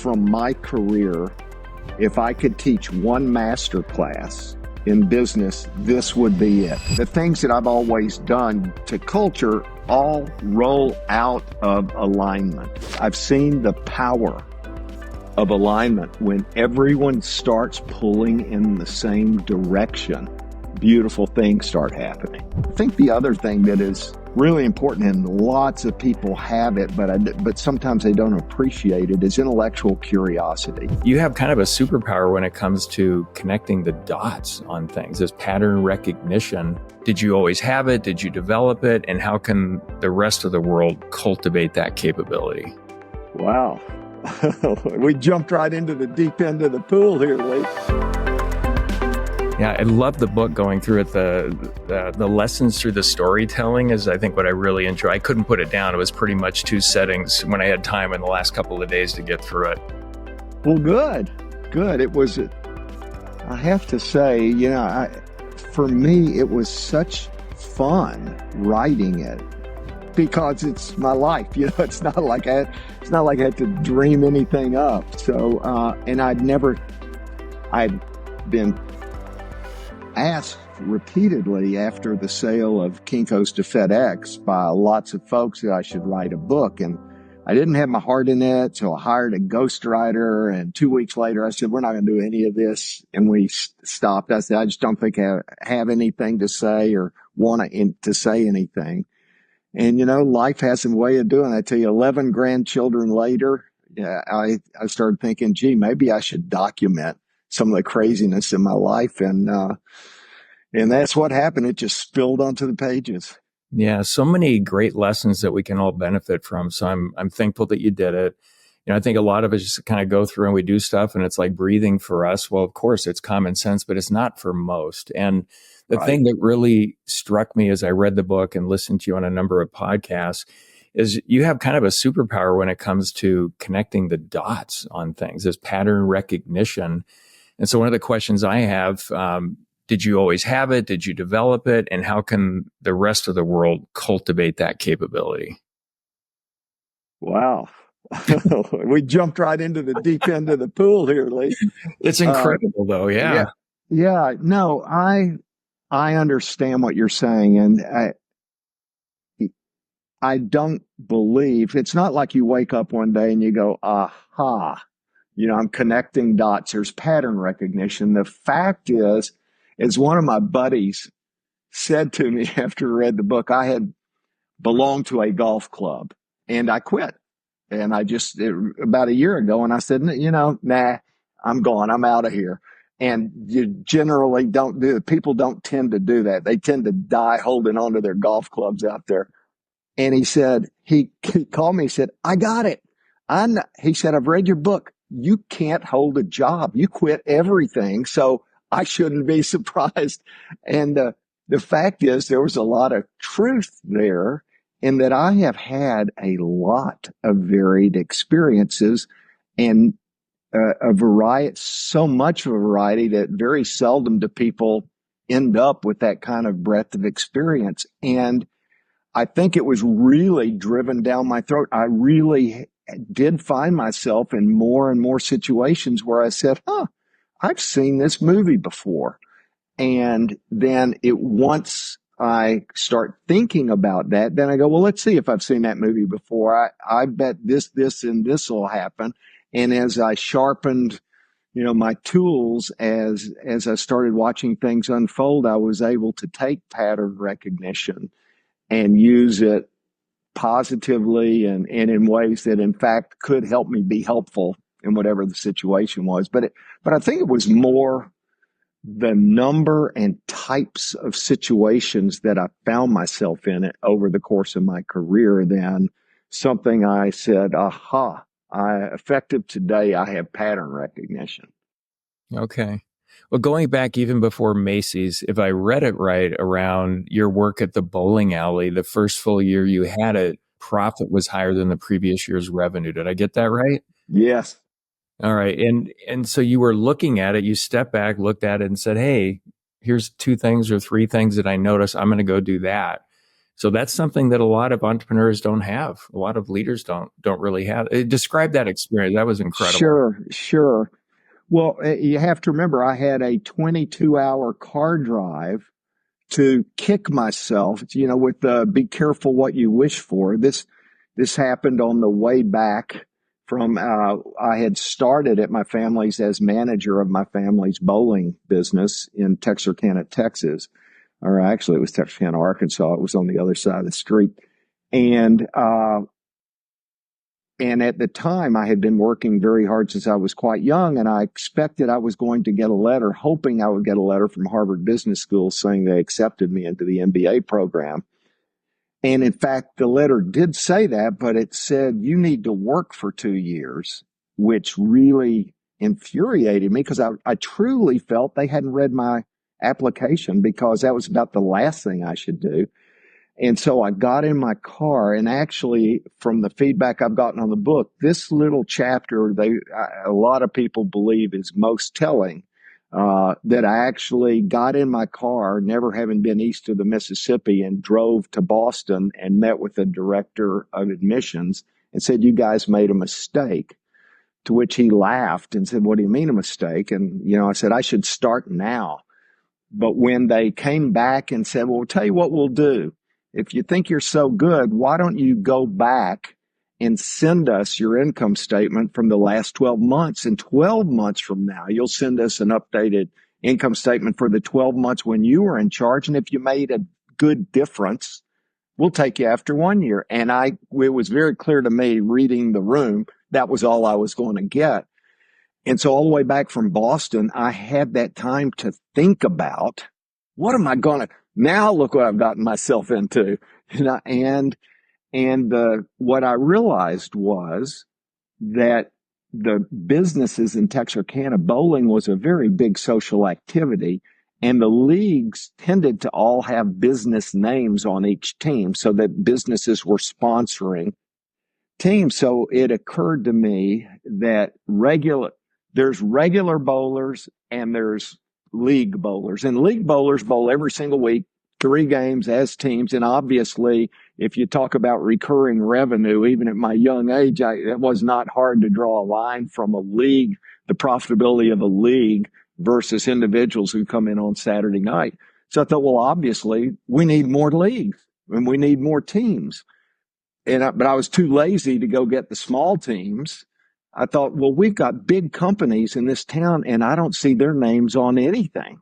from my career, if I could teach one master class in business, this would be it. The things that I've always done to culture all roll out of alignment. I've seen the power of alignment when everyone starts pulling in the same direction. Beautiful things start happening. I think the other thing that is really important, and lots of people have it, but sometimes they don't appreciate it, is intellectual curiosity. You have kind of a superpower when it comes to connecting the dots on things, this pattern recognition. Did you always have it? Did you develop it? And how can the rest of the world cultivate that capability? Wow. We jumped right into the deep end of the pool here, Lee. Yeah, I love the book going through it. The lessons through the storytelling is, I think, what I really enjoy. I couldn't put it down. It was pretty much two settings when I had time in the last couple of days to get through it. Well, good. It was, I have to say, for me, it was such fun writing it because it's my life. It's not like I had to dream anything up. So, and I'd been asked repeatedly after the sale of Kinko's to FedEx by lots of folks that I should write a book. And I didn't have my heart in it, so I hired a ghostwriter. And 2 weeks later, I said, we're not going to do any of this. And we stopped. I said, I just don't think I have anything to say or want to say anything. And, life has a way of doing that. I tell you, 11 grandchildren later, I started thinking, gee, maybe I should document some of the craziness in my life. And that's what happened. It just spilled onto the pages. Yeah. So many great lessons that we can all benefit from. So I'm thankful that you did it. I think a lot of us just kind of go through and we do stuff and it's like breathing for us. Well, of course it's common sense, but it's not for most. And the thing that really struck me as I read the book and listened to you on a number of podcasts is you have kind of a superpower when it comes to connecting the dots on things, this pattern recognition. And so one of the questions I have, did you always have it? Did you develop it? And how can the rest of the world cultivate that capability? Wow. We jumped right into the deep end of the pool here, Lee. It's incredible though. Yeah. Yeah. No, I understand what you're saying. And I don't believe it's not like you wake up one day and you go, aha, I'm connecting dots. There's pattern recognition. The fact is, as one of my buddies said to me after I read the book, I had belonged to a golf club and I quit. And about a year ago, and I said, nah, I'm gone. I'm out of here. And you generally don't do it. People don't tend to do that. They tend to die holding on to their golf clubs out there. And he said, he called me, he said, I got it. He said, I've read your book. You can't hold a job. You quit everything. So I shouldn't be surprised. And the fact is, there was a lot of truth there in that I have had a lot of varied experiences and a variety, so much of a variety that very seldom do people end up with that kind of breadth of experience. And I think it was really driven down my throat. I really did find myself in more and more situations where I said, I've seen this movie before. And then once I start thinking about that, then I go, well, let's see if I've seen that movie before. I bet this, and this will happen. And as I sharpened, my tools, as I started watching things unfold, I was able to take pattern recognition and use it positively and in ways that in fact could help me be helpful in whatever the situation was. But I think it was more the number and types of situations that I found myself in it over the course of my career than something I said, aha, effective today, I have pattern recognition. Okay. Well, going back even before Macy's, if I read it right, around your work at the bowling alley, the first full year you had it, profit was higher than the previous year's revenue. Did I get that right? Yes. All right. And so you were looking at it, you stepped back, looked at it and said, hey, here's 2 things or 3 things that I noticed. I'm going to go do that. So that's something that a lot of entrepreneurs don't have. A lot of leaders don't really have. Describe that experience. That was incredible. Sure, sure. Well, you have to remember, I had a 22-hour car drive to kick myself, with be careful what you wish for. This happened on the way back from, I had started at my family's as manager of my family's bowling business in Texarkana, Texas. Or actually, it was Texarkana, Arkansas. It was on the other side of the street. And, and at the time, I had been working very hard since I was quite young, and I expected I was going to get a letter, hoping I would get a letter from Harvard Business School saying they accepted me into the MBA program. And in fact, the letter did say that, but it said, you need to work for 2 years, which really infuriated me because I truly felt they hadn't read my application, because that was about the last thing I should do. And so I got in my car, and actually, from the feedback I've gotten on the book, this little chapter, a lot of people believe is most telling, that I actually got in my car, never having been east of the Mississippi, and drove to Boston and met with the director of admissions and said, you guys made a mistake. To which he laughed and said, what do you mean a mistake? And, I said, I should start now. But when they came back and said, well, we'll tell you what we'll do. If you think you're so good, why don't you go back and send us your income statement from the last 12 months? And 12 months from now, you'll send us an updated income statement for the 12 months when you were in charge. And if you made a good difference, we'll take you after 1 year. And it was very clear to me, reading the room, that was all I was going to get. And so all the way back from Boston, I had that time to think about, what am I going to, now look what I've gotten myself into. What I realized was that the businesses in Texarkana, bowling was a very big social activity, and the leagues tended to all have business names on each team so that businesses were sponsoring teams. So it occurred to me that there's regular bowlers and there's league bowlers. And league bowlers bowl every single week, 3 games as teams. And obviously, if you talk about recurring revenue, even at my young age, it was not hard to draw a line from a league, the profitability of a league versus individuals who come in on Saturday night. So I thought, well, obviously, we need more leagues and we need more teams. But I was too lazy to go get the small teams. I thought, well, we've got big companies in this town, and I don't see their names on anything.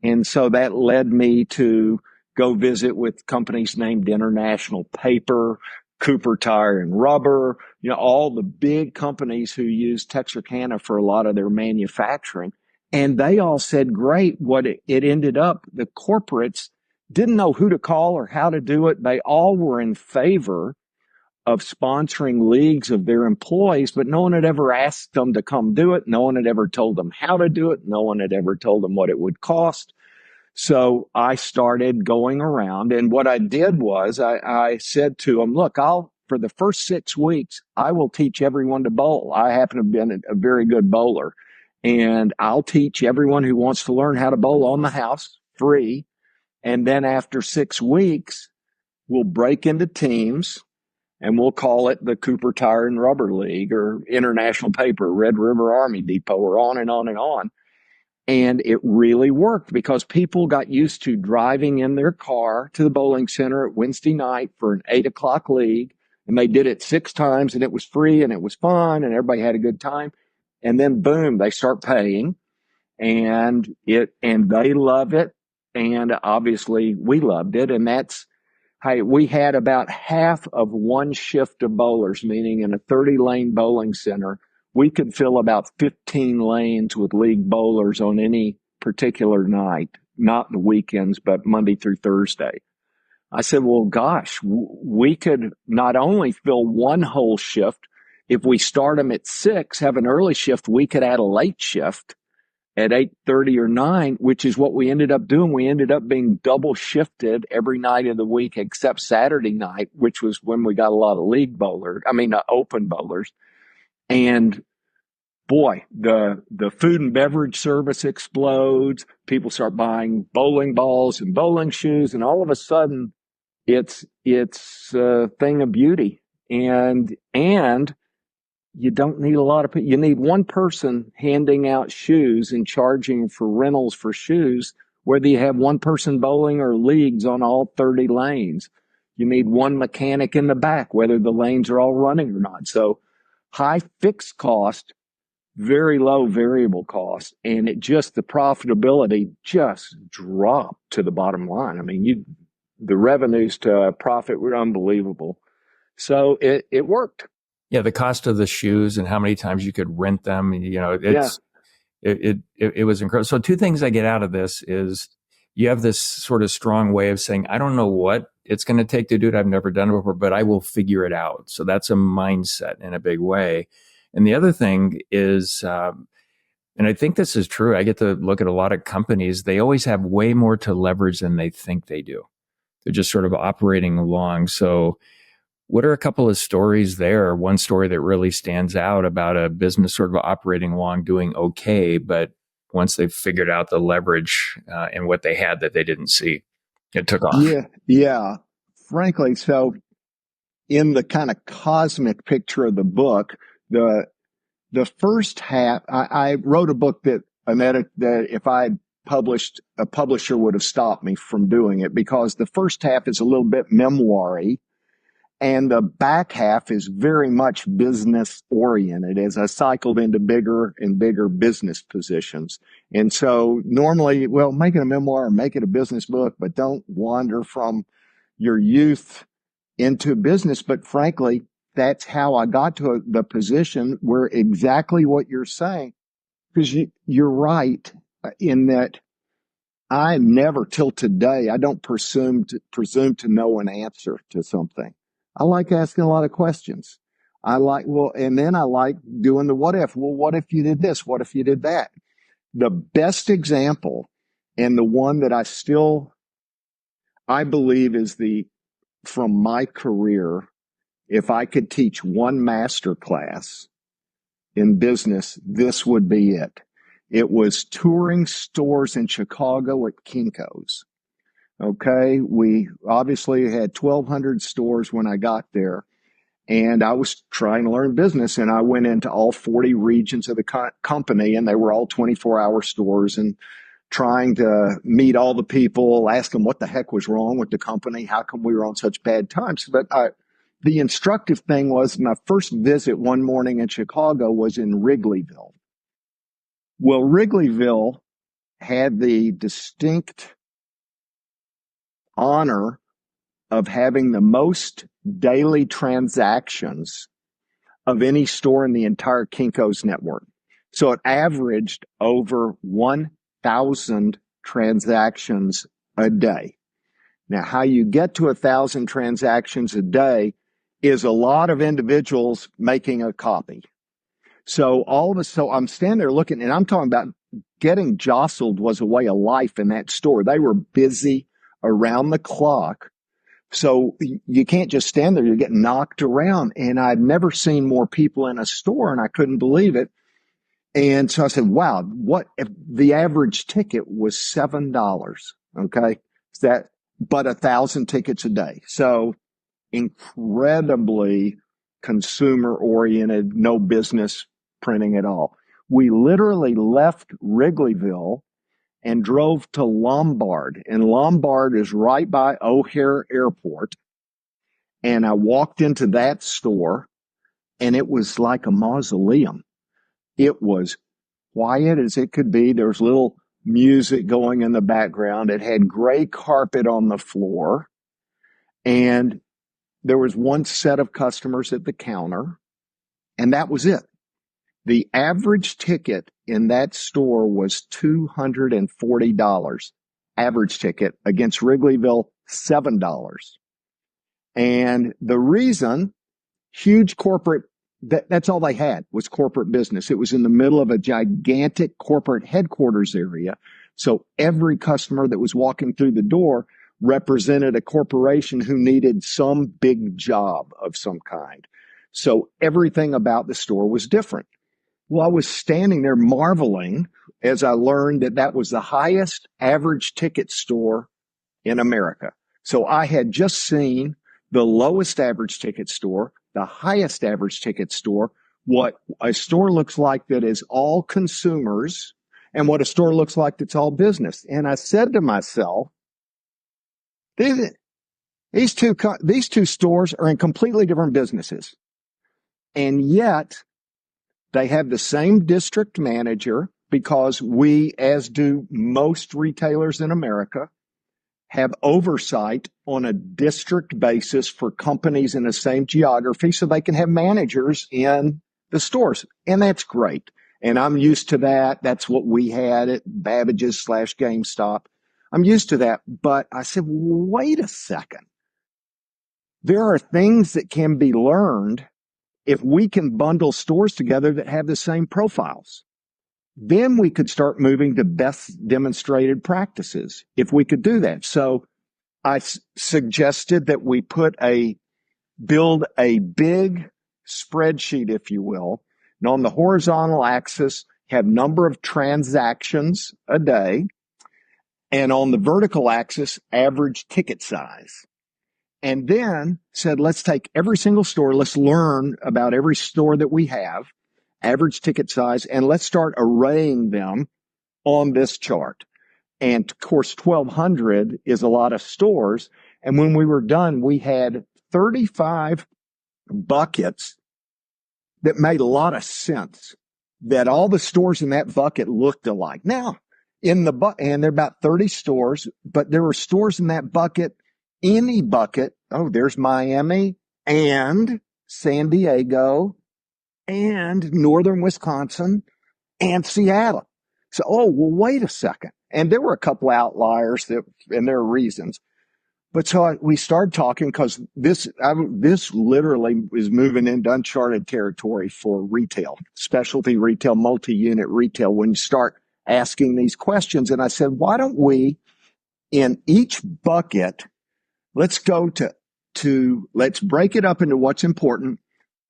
And so that led me to go visit with companies named International Paper, Cooper Tire and Rubber, all the big companies who use Texarkana for a lot of their manufacturing. And they all said, great. What it ended up, the corporates didn't know who to call or how to do it. They all were in favor of sponsoring leagues of their employees, but no one had ever asked them to come do it. No one had ever told them how to do it. No one had ever told them what it would cost. So I started going around, and what I did was I said to them, look, for the first 6 weeks, I will teach everyone to bowl. I happen to have been a very good bowler, and I'll teach everyone who wants to learn how to bowl on the house free. And then after 6 weeks, we'll break into teams, and we'll call it the Cooper Tire and Rubber League or International Paper, Red River Army Depot, or on and on and on. And it really worked because people got used to driving in their car to the bowling center at Wednesday night for an 8 o'clock league. And they did it 6 times, and it was free and it was fun and everybody had a good time. And then boom, they start paying, and they love it. And obviously we loved it. And hey, we had about half of one shift of bowlers, meaning in a 30-lane bowling center, we could fill about 15 lanes with league bowlers on any particular night, not the weekends, but Monday through Thursday. I said, well, gosh, we could not only fill one whole shift. If we start them at 6, have an early shift, we could add a late shift at 8:30 or 9, which is what we ended up doing. We ended up being double shifted every night of the week except Saturday night, which was when we got a lot of open bowlers. And boy, the food and beverage service explodes. People start buying bowling balls and bowling shoes. And all of a sudden, It's a thing of beauty, and you don't need a lot of people. You need one person handing out shoes and charging for rentals for shoes, whether you have one person bowling or leagues on all 30 lanes. You need one mechanic in the back, whether the lanes are all running or not. So high fixed cost, very low variable cost, and the profitability just dropped to the bottom line. I mean, the revenues to profit were unbelievable. So it worked. Yeah, the cost of the shoes and how many times you could rent them, Yeah. it was incredible. So two things I get out of this is you have this sort of strong way of saying, I don't know what it's going to take to do it. I've never done it before, but I will figure it out. So that's a mindset in a big way. And the other thing is, and I think this is true. I get to look at a lot of companies. They always have way more to leverage than they think they do. They're just sort of operating along. So what are a couple of stories there? One story that really stands out about a business sort of operating along, doing okay, but once they figured out the leverage and what they had that they didn't see, it took off. Yeah. Yeah. Frankly, so in the kind of cosmic picture of the book, the the first half, I wrote a book that that if I had published, a publisher would have stopped me from doing it, because the first half is a little bit memoir-y, and the back half is very much business oriented as I cycled into bigger and bigger business positions. And so normally, well, make it a memoir, make it a business book, but don't wander from your youth into business. But frankly, that's how I got to the position where exactly what you're saying, because you're right in that I never till today, I don't presume to know an answer to something. I like asking a lot of questions. I like, well, and then I like doing the what if. Well, what if you did this? What if you did that? The best example, and the one that I believe is from my career, if I could teach one master class in business, this would be it. It was touring stores in Chicago at Kinko's. Okay. We obviously had 1,200 stores when I got there, and I was trying to learn business, and I went into all 40 regions of the company, and they were all 24-hour stores, and trying to meet all the people, ask them what the heck was wrong with the company. How come we were on such bad times? But the instructive thing was, my first visit one morning in Chicago was in Wrigleyville. Well, Wrigleyville had the distinct honor of having the most daily transactions of any store in the entire Kinko's network. So it averaged over 1,000 transactions a day. Now, how you get to 1,000 transactions a day is a lot of individuals making a copy. So I'm standing there looking, and I'm talking about getting jostled was a way of life in that store. They were busy around the clock. So you can't just stand there. You're getting knocked around. And I'd never seen more people in a store, and I couldn't believe it. And so I said, wow, what if the average ticket was $7? Okay. But 1,000 tickets a day. So incredibly consumer oriented, no business printing at all. We literally left Wrigleyville and drove to Lombard, and Lombard is right by O'Hare Airport. And I walked into that store, and it was like a mausoleum. It was quiet as it could be. There was little music going in the background. It had gray carpet on the floor, and there was one set of customers at the counter, and that was it. The average ticket in that store was $240. Average ticket against Wrigleyville, $7. And the reason, huge corporate, that's all they had was corporate business. It was in the middle of a gigantic corporate headquarters area. So every customer that was walking through the door represented a corporation who needed some big job of some kind. So everything about the store was different. Well, I was standing there marveling as I learned that that was the highest average ticket store in America. So I had just seen the lowest average ticket store, the highest average ticket store, what a store looks like that is all consumers, and what a store looks like that's all business. And I said to myself, these two stores are in completely different businesses. And yet they have the same district manager, because we, as do most retailers in America, have oversight on a district basis for companies in the same geography, so they can have managers in the stores. And that's great. And I'm used to that. That's what we had at Babbage's / GameStop. I'm used to that. But I said, wait a second. There are things that can be learned if we can bundle stores together that have the same profiles. Then we could start moving to best demonstrated practices if we could do that. So I suggested that we build a big spreadsheet, if you will, and on the horizontal axis have number of transactions a day, and on the vertical axis, average ticket size. And then said, let's take every single store, let's learn about every store that we have, average ticket size, and let's start arraying them on this chart. And of course, 1,200 is a lot of stores. And when we were done, we had 35 buckets that made a lot of sense, that all the stores in that bucket looked alike. Now, and there are about 30 stores, but there were stores in that bucket, any bucket. Oh, there's Miami and San Diego and northern Wisconsin and Seattle. So, well, wait a second. And there were a couple outliers and there are reasons. But so we started talking, because this literally is moving into uncharted territory for retail, specialty retail, multi-unit retail, when you start asking these questions. And I said, why don't we, in each bucket, let's go let's break it up into what's important,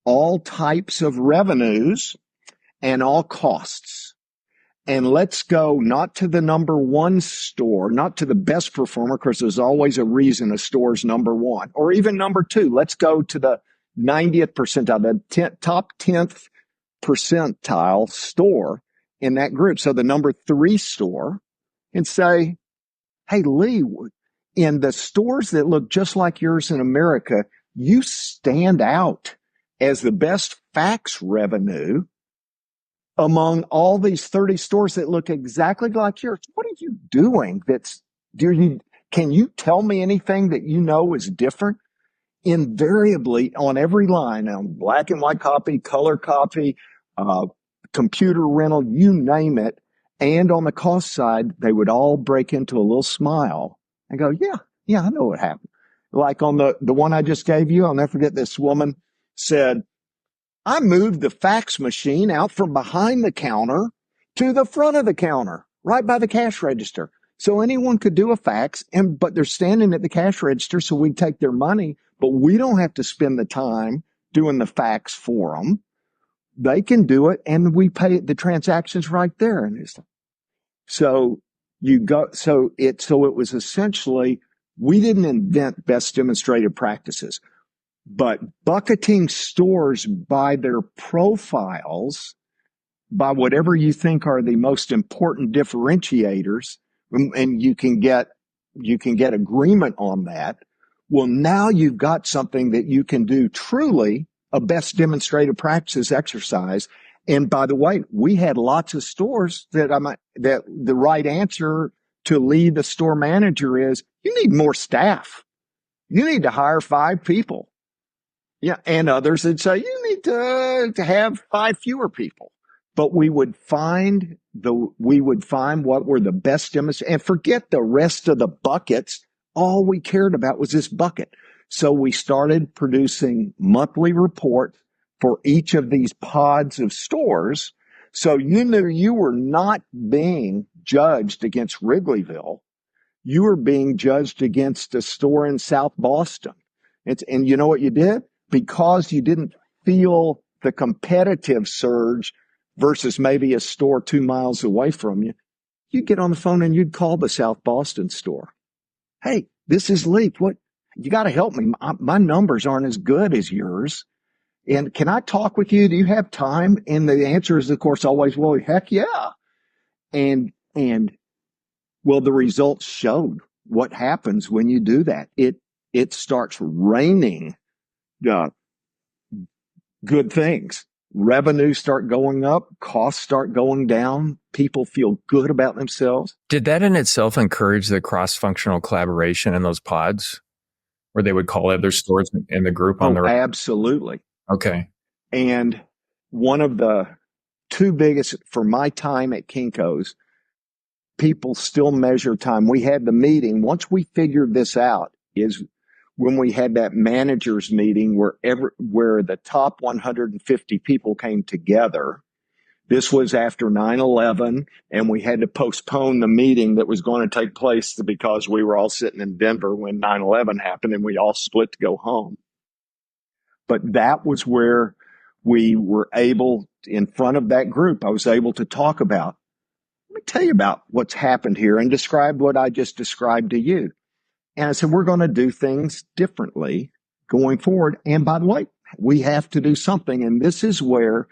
all types of revenues and all costs. And let's go not to the number one store, not to the best performer, because there's always a reason a store's number one, or even number two. Let's go to the 90th percentile, the top 10th percentile store in that group. So the number 3 store, and say, hey, Lee, in the stores that look just like yours in America, you stand out as the best fax revenue among all these 30 stores that look exactly like yours. What are you doing? Can you tell me anything that you know is different? Invariably, on every line, on black and white copy, color copy, computer rental, you name it, and on the cost side, they would all break into a little smile and go, yeah, I know what happened. Like on the one I just gave you, I'll never forget, this woman said, I moved the fax machine out from behind the counter to the front of the counter, right by the cash register. So anyone could do a fax, but they're standing at the cash register, so we take their money, but we don't have to spend the time doing the fax for them. They can do it, and we pay the transactions right there. And so it was essentially, we didn't invent best demonstrated practices, but bucketing stores by their profiles, by whatever you think are the most important differentiators, and you can get agreement on that. Well, now you've got something that you can do truly a best demonstrated practices exercise. And by the way, we had lots of stores that the right answer to lead the store manager is, you need more staff. You need to hire 5 people. Yeah. And others would say, you need to have 5 fewer people. But we would find what were the best demonstrators, and forget the rest of the buckets. All we cared about was this bucket. So we started producing monthly reports for each of these pods of stores. So you knew you were not being judged against Wrigleyville. You were being judged against a store in South Boston. And you know what you did? Because you didn't feel the competitive surge versus maybe a store 2 miles away from you, you'd get on the phone and you'd call the South Boston store. Hey, this is Leap. What, you got to help me. My numbers aren't as good as yours. And can I talk with you? Do you have time? And the answer is, of course, always, well, heck yeah. And well, the results showed what happens when you do that. It starts raining uh, good things. Revenues start going up, costs start going down, people feel good about themselves. Did that in itself encourage the cross-functional collaboration in those pods where they would call other stores in the group on Oh, their own? absolutely. Okay. And one of the two biggest for my time at Kinko's, people still measure time. We had the meeting. Once we figured this out, is when we had that managers meeting where the top 150 people came together. This was after 9/11, and we had to postpone the meeting that was going to take place because we were all sitting in Denver when 9/11 happened, and we all split to go home. But that was where we were able, in front of that group, I was able to talk about, let me tell you about what's happened here and describe what I just described to you. And I said, we're going to do things differently going forward. And by the way, we have to do something. And this is where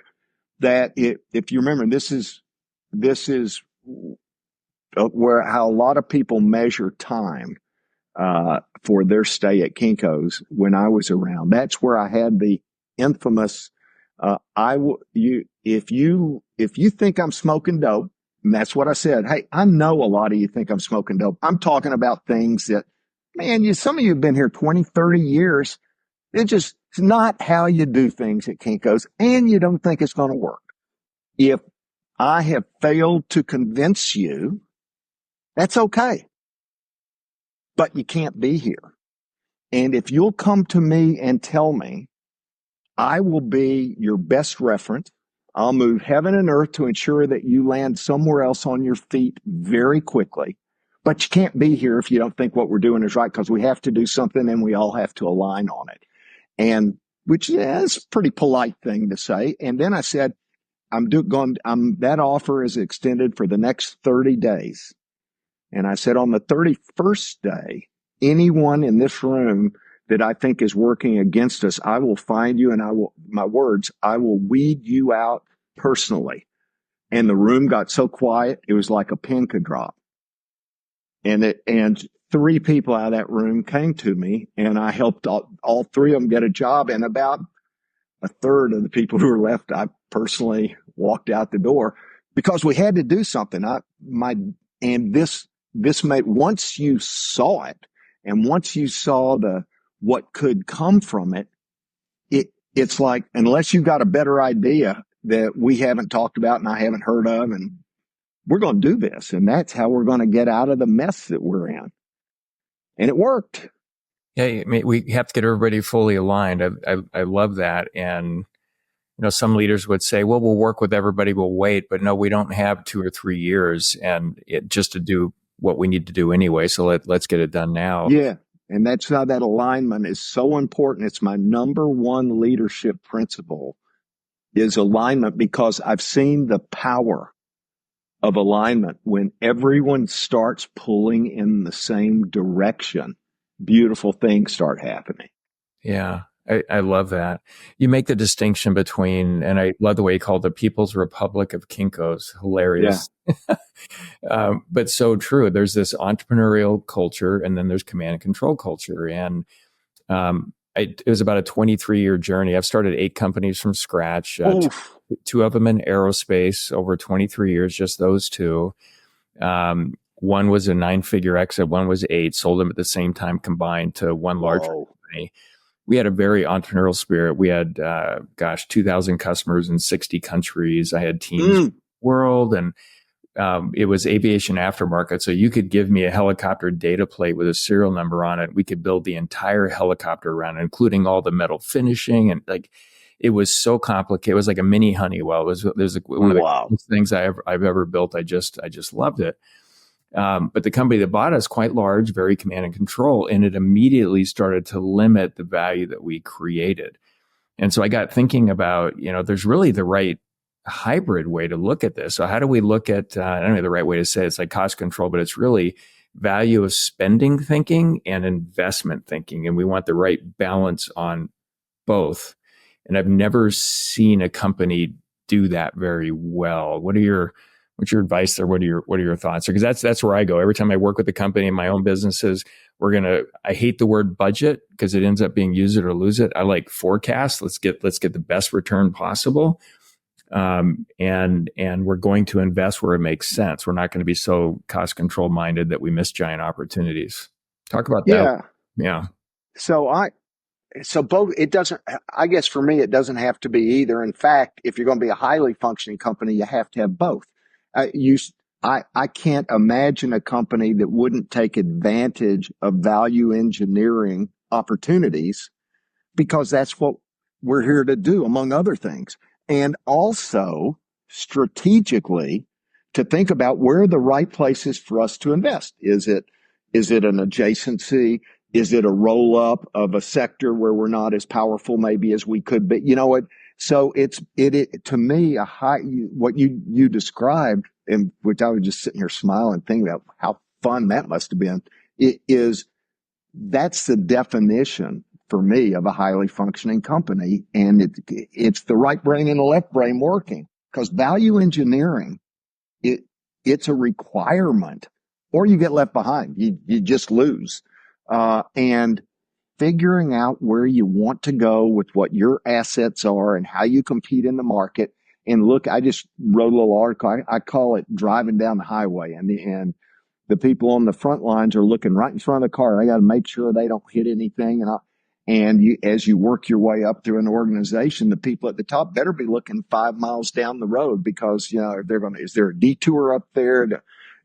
if you remember, this is where how a lot of people measure time for their stay at Kinko's when I was around. That's where I had the infamous, if you think I'm smoking dope, and that's what I said. Hey, I know a lot of you think I'm smoking dope. I'm talking about things that, man, some of you have been here 20, 30 years. It's not how you do things at Kinko's, and you don't think it's going to work. If I have failed to convince you, that's okay. But you can't be here. And if you'll come to me and tell me, I will be your best reference. I'll move heaven and earth to ensure that you land somewhere else on your feet very quickly. But you can't be here if you don't think what we're doing is right, because we have to do something and we all have to align on it. And which is a pretty polite thing to say. And then I said, that offer is extended for the next 30 days. And I said, on the 31st day, anyone in this room that I think is working against us, I will find you and I will weed you out personally. And the room got so quiet, it was like a pin could drop. And three people out of that room came to me, and I helped all three of them get a job. And about a third of the people who were left, I personally walked out the door because we had to do something. This made, once you saw it, and once you saw what could come from it, it's like, unless you've got a better idea that we haven't talked about and I haven't heard of, and we're going to do this, and that's how we're going to get out of the mess that we're in. And it worked. Yeah, I mean, we have to get everybody fully aligned. I love that. And some leaders would say, well, we'll work with everybody, we'll wait. But no, we don't have 2 or 3 years and just to do what we need to do anyway. So let's get it done now. Yeah. And that's how that alignment is so important. It's my number one leadership principle is alignment, because I've seen the power of alignment. When everyone starts pulling in the same direction, beautiful things start happening. Yeah. I love that. You make the distinction between, and I love the way you call it, the People's Republic of Kinko's. Hilarious. Yeah. But so true. There's this entrepreneurial culture, and then there's command and control culture. And it was about a 23-year journey. I've started 8 companies from scratch, 2 of them in aerospace over 23 years, just those 2. One was a 9-figure exit, one was 8, sold them at the same time combined to one large company. We had a very entrepreneurial spirit. We had, 2,000 customers in 60 countries. I had teams in the world, and it was aviation aftermarket. So you could give me a helicopter data plate with a serial number on it. We could build the entire helicopter around it, including all the metal finishing. And it was so complicated. It was like a mini Honeywell. It was one of the coolest things I've ever built. I just loved it. But the company that bought us, quite large, very command and control, and it immediately started to limit the value that we created. And so I got thinking about, there's really the right hybrid way to look at this. So how do we look at, I don't know the right way to say it, it's like cost control, but it's really value of spending thinking and investment thinking. And we want the right balance on both. And I've never seen a company do that very well. What's your advice there? What are your thoughts? Because that's where I go. Every time I work with a company in my own businesses, I hate the word budget because it ends up being use it or lose it. I like forecast. Let's get the best return possible. And we're going to invest where it makes sense. We're not going to be so cost control minded that we miss giant opportunities. Talk about that. Yeah. Yeah. So both, it doesn't, I guess for me, it doesn't have to be either. In fact, if you're going to be a highly functioning company, you have to have both. I can't imagine a company that wouldn't take advantage of value engineering opportunities, because that's what we're here to do, among other things. And also strategically to think about where are the right places for us to invest. Is it an adjacency? Is it a roll up of a sector where we're not as powerful maybe as we could be? You know what? So it to me, what you described, and which I was just sitting here smiling, thinking about how fun that must have been. That's the definition for me of a highly functioning company. And it's the right brain and the left brain working, because value engineering, it's a requirement, or you get left behind. You just lose. And figuring out where you want to go with what your assets are and how you compete in the market. And look, I just wrote a little article. I call it driving down the highway, and the people on the front lines are looking right in front of the car. They got to make sure they don't hit anything. As you work your way up through an organization, the people at the top better be looking 5 miles down the road, because, is there a detour up there?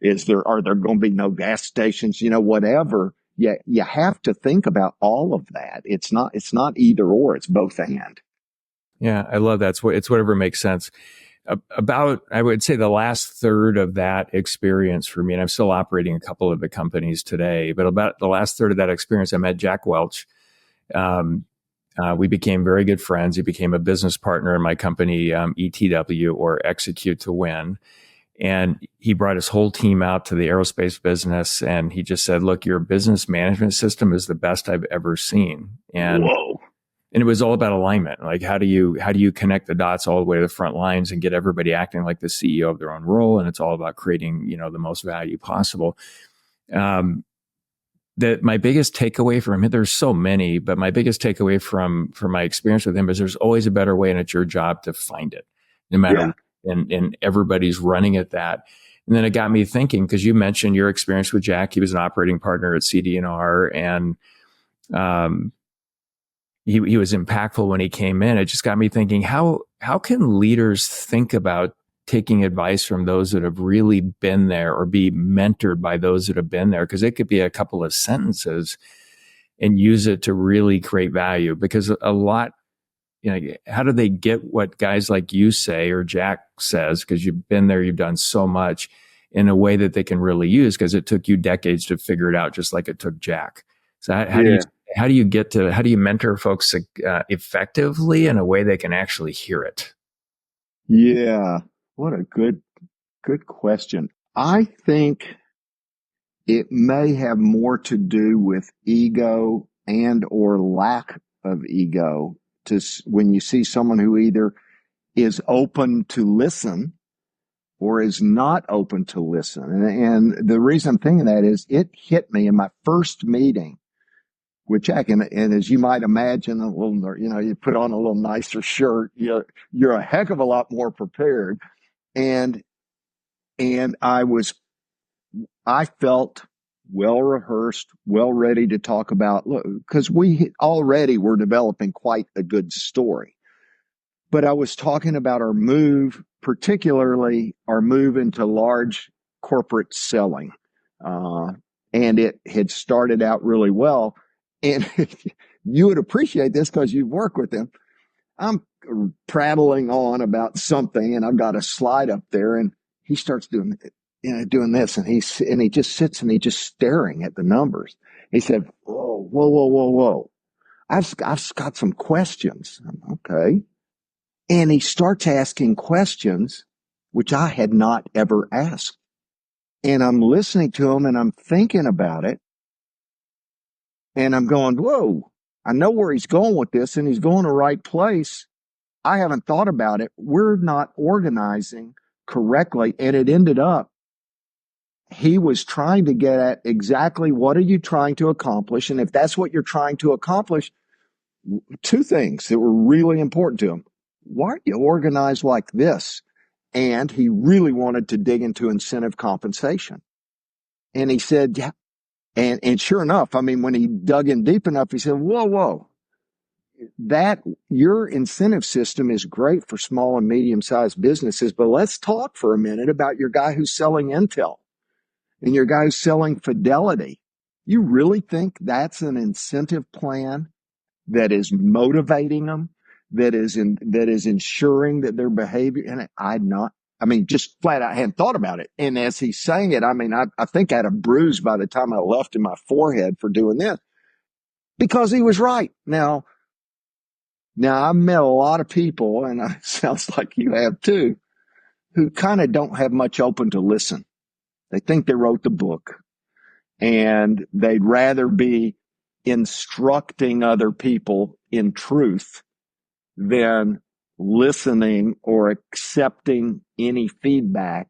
Are there going to be no gas stations? Whatever. Yeah, you have to think about all of that. It's not either or, it's both and. Yeah, I love that. It's whatever makes sense. About, I would say, the last third of that experience for me, and I'm still operating a couple of the companies today, but about the last third of that experience, I met Jack Welch. We became very good friends. He became a business partner in my company, ETW, or Execute to Win. And he brought his whole team out to the aerospace business, and he just said, look, your business management system is the best I've ever seen. And whoa. And it was all about alignment. Like, how do you connect the dots all the way to the front lines and get everybody acting like the CEO of their own role? And it's all about creating, the most value possible. That my biggest takeaway from him, there's so many, but my biggest takeaway from my experience with him is there's always a better way, and it's your job to find it, no matter. Yeah. And everybody's running at that. And then it got me thinking, because you mentioned your experience with Jack. He was an operating partner at CD&R, and he was impactful when he came in. It just got me thinking, how can leaders think about taking advice from those that have really been there, or be mentored by those that have been there? Because it could be a couple of sentences, and use it to really create value. Because a lot, how do they get what guys like you say or Jack says, because you've been there, you've done so much, in a way that they can really use, because it took you decades to figure it out, just like it took Jack. So how do you mentor folks effectively in a way they can actually hear it? Yeah. What a good question. I think it may have more to do with ego and or lack of ego, when you see someone who either is open to listen or is not open to listen. And the reason I'm thinking that is, it hit me in my first meeting with Jack. And as you might imagine, you put on a little nicer shirt, you're a heck of a lot more prepared. And I felt well rehearsed, well ready to talk about, because we already were developing quite a good story. But I was talking about our move, particularly our move into large corporate selling. And it had started out really well. And you would appreciate this because you've worked with them. I'm prattling on about something, and I've got a slide up there, and he starts doing this, and he just sits and he's just staring at the numbers. He said, whoa. I've got some questions. Okay. And he starts asking questions which I had not ever asked. And I'm listening to him and I'm thinking about it and I'm going, whoa, I know where he's going with this and he's going the right place. I haven't thought about it. We're not organizing correctly. And it ended up, he was trying to get at exactly what are you trying to accomplish? And if that's what you're trying to accomplish, two things that were really important to him. Why aren't you organized like this? And he really wanted to dig into incentive compensation. And he said, yeah. And sure enough, I mean, when he dug in deep enough, he said, whoa, that your incentive system is great for small and medium sized businesses, but let's talk for a minute about your guy who's selling Intel and your guy who's selling Fidelity. You really think that's an incentive plan that is motivating them, that is ensuring that their behavior? And I mean, just flat out, I hadn't thought about it. And as he's saying it, I mean, I think I had a bruise by the time I left in my forehead for doing this because he was right. Now I've met a lot of people, and it sounds like you have too, who kind of don't have much open to listen. They think they wrote the book and they'd rather be instructing other people in truth than listening or accepting any feedback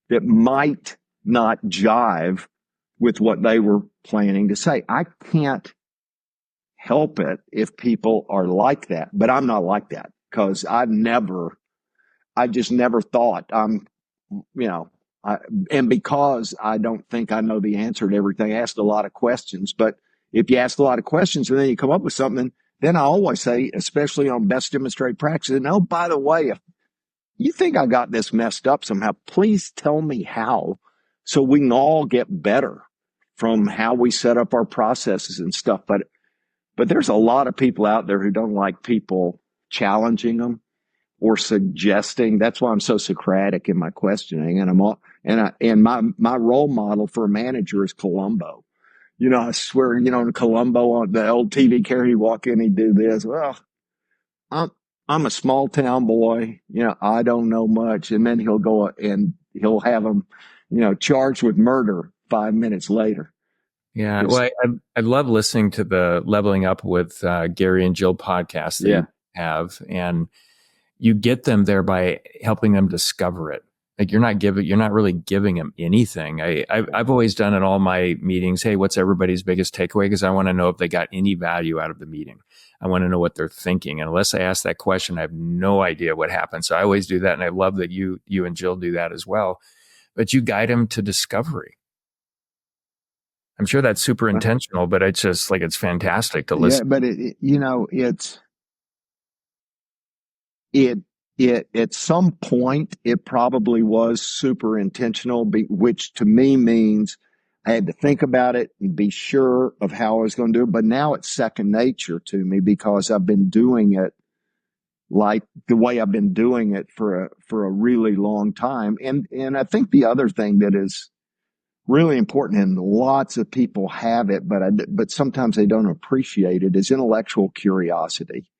that might not jive with what they were planning to say. I can't help it if people are like that, but I'm not like that because I just never thought you know, and because I don't think I know the answer to everything, I asked a lot of questions. But if you ask a lot of questions and then you come up with something, then I always say, especially on best demonstrated practice, and oh, by the way, if you think I got this messed up somehow, please tell me how so we can all get better from how we set up our processes and stuff. But there's a lot of people out there who don't like people challenging them or suggesting. That's why I'm so Socratic in my questioning. And my role model for a manager is Columbo. You know, I swear, you know, in Columbo on the old TV character, he'd walk in, he'd do this. Well, I'm a small town boy. You know, I don't know much. And then he'll go and he'll have them, you know, charged with murder 5 minutes later. Yeah. Well, I love listening to the Leveling Up with Gary and Jill podcast that you have. And you get them there by helping them discover it. Like you're not really giving them anything. I've always done in all my meetings, hey, what's everybody's biggest takeaway? Because I want to know if they got any value out of the meeting. I want to know what they're thinking. And unless I ask that question, I have no idea what happened. So I always do that. And I love that you and Jill do that as well. But you guide them to discovery. I'm sure that's super intentional, but it's just like, it's fantastic to listen. Yeah, but it at some point it probably was super intentional, which to me means I had to think about it and be sure of how I was going to do it. But now it's second nature to me because I've been doing it like the way I've been doing it for a really long time. And I think the other thing that is really important, and lots of people have it, but sometimes they don't appreciate it, is intellectual curiosity.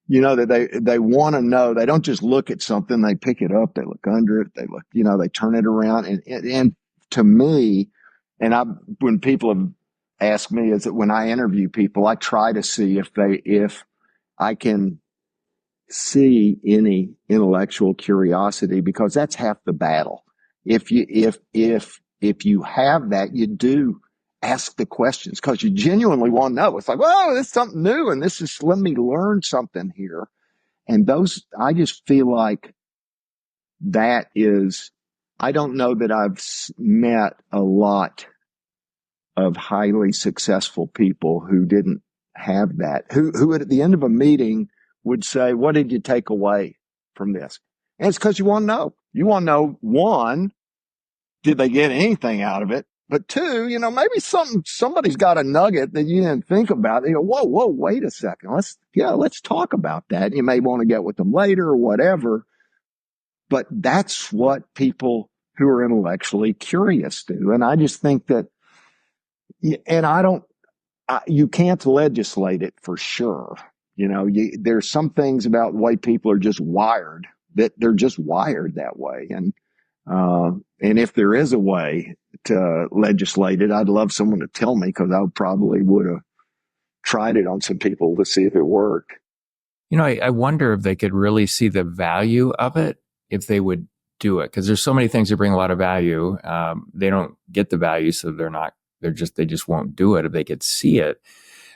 You know, that they want to know. They don't just look at something, they pick it up, they look under it, they look, you know, they turn it around. And to me, when people have asked me, is that when I interview people, I try to see if I can see any intellectual curiosity, because that's half the battle. If you have that, you do ask the questions because you genuinely want to know. It's like, well, this is something new, and let me learn something here. And I just feel like I don't know that I've met a lot of highly successful people who didn't have that, who at the end of a meeting would say, what did you take away from this? And it's because you want to know. You want to know, one, did they get anything out of it? But two, you know, maybe somebody's got a nugget that you didn't think about. You go, whoa, wait a second. Let's talk about that. You may want to get with them later or whatever. But that's what people who are intellectually curious do. And I just think that, and you can't legislate it for sure. You know, there's some things about the way people are just wired, that they're just wired that way. And if there is a way to legislate it, I'd love someone to tell me, because I probably would have tried it on some people to see if it worked. I wonder if they could really see the value of it if they would do it. Because there's so many things that bring a lot of value. They don't get the value, so they just won't do it if they could see it.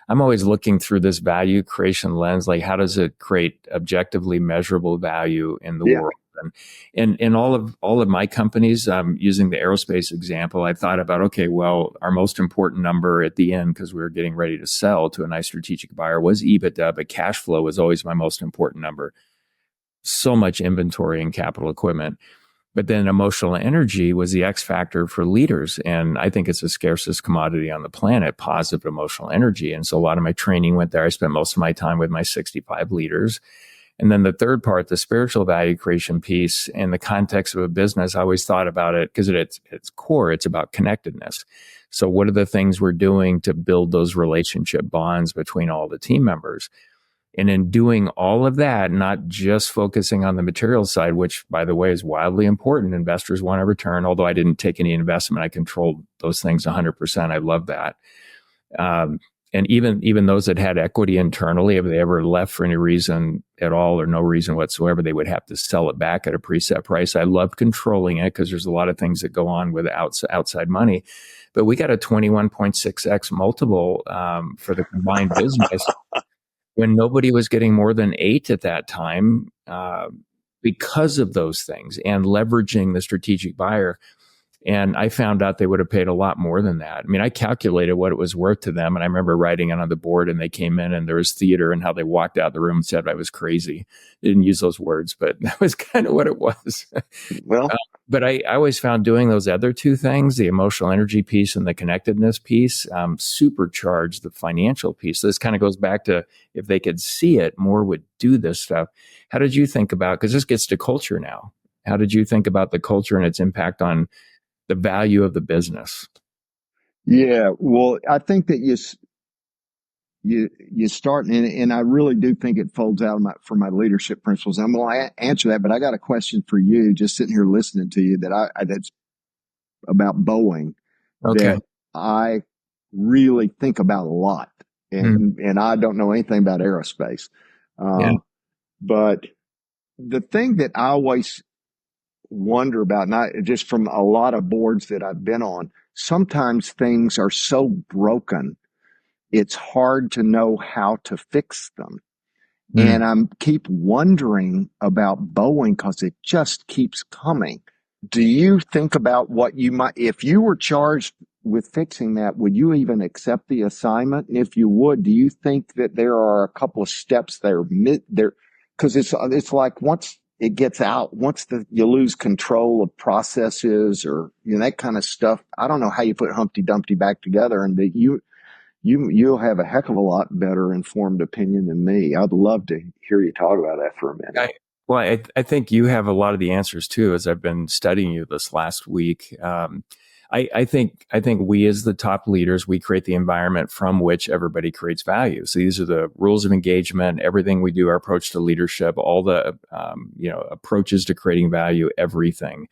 I'm always looking through this value creation lens, like how does it create objectively measurable value in the world? And in all of my companies, using the aerospace example, I thought about, okay, well, our most important number at the end, because we were getting ready to sell to a nice strategic buyer, was EBITDA, but cash flow was always my most important number. So much inventory and capital equipment. But then emotional energy was the X factor for leaders. And I think it's the scarcest commodity on the planet, positive emotional energy. And so a lot of my training went there. I spent most of my time with my 65 leaders. And then the third part, the spiritual value creation piece, in the context of a business, I always thought about it because at its core, it's about connectedness. So what are the things we're doing to build those relationship bonds between all the team members? And in doing all of that, not just focusing on the material side, which, by the way, is wildly important. Investors want a return. Although I didn't take any investment, I controlled those things 100%. I love that. And even those that had equity internally, if they ever left for any reason at all or no reason whatsoever, they would have to sell it back at a preset price. I loved controlling it because there's a lot of things that go on with outside money. But we got a 21.6x multiple for the combined business when nobody was getting more than 8 at that time, because of those things and leveraging the strategic buyer. And I found out they would have paid a lot more than that. I mean, I calculated what it was worth to them. And I remember writing it on the board, and they came in and there was theater, and how they walked out the room and said I was crazy. They didn't use those words, but that was kind of what it was. Well, but I always found doing those other two things, the emotional energy piece and the connectedness piece, supercharged the financial piece. So this kind of goes back to, if they could see it, more would do this stuff. How did you think about, because this gets to culture now, how did you think about the culture and its impact on the value of the business? Yeah, well, I think that you start, and I really do think it folds out of for my leadership principles. I'm going to answer that, but I got a question for you. Just sitting here listening to you, that's about Boeing. Okay. That I really think about a lot, and I don't know anything about aerospace. But the thing that I always wonder about, not just from a lot of boards that I've been on, sometimes things are so broken, it's hard to know how to fix them. And I'm keep wondering about Boeing because it just keeps coming. Do you think about what you might, if you were charged with fixing that, would you even accept the assignment? And if you would, do you think that there are a couple of steps there? Because it's like once it gets out, once you lose control of processes or that kind of stuff, I don't know how you put Humpty Dumpty back together, and that you'll have a heck of a lot better informed opinion than me. I'd love to hear you talk about that for a minute. I think you have a lot of the answers too, as I've been studying you this last week. I think we, as the top leaders, we create the environment from which everybody creates value. So these are the rules of engagement, everything we do, our approach to leadership, all the approaches to creating value, everything.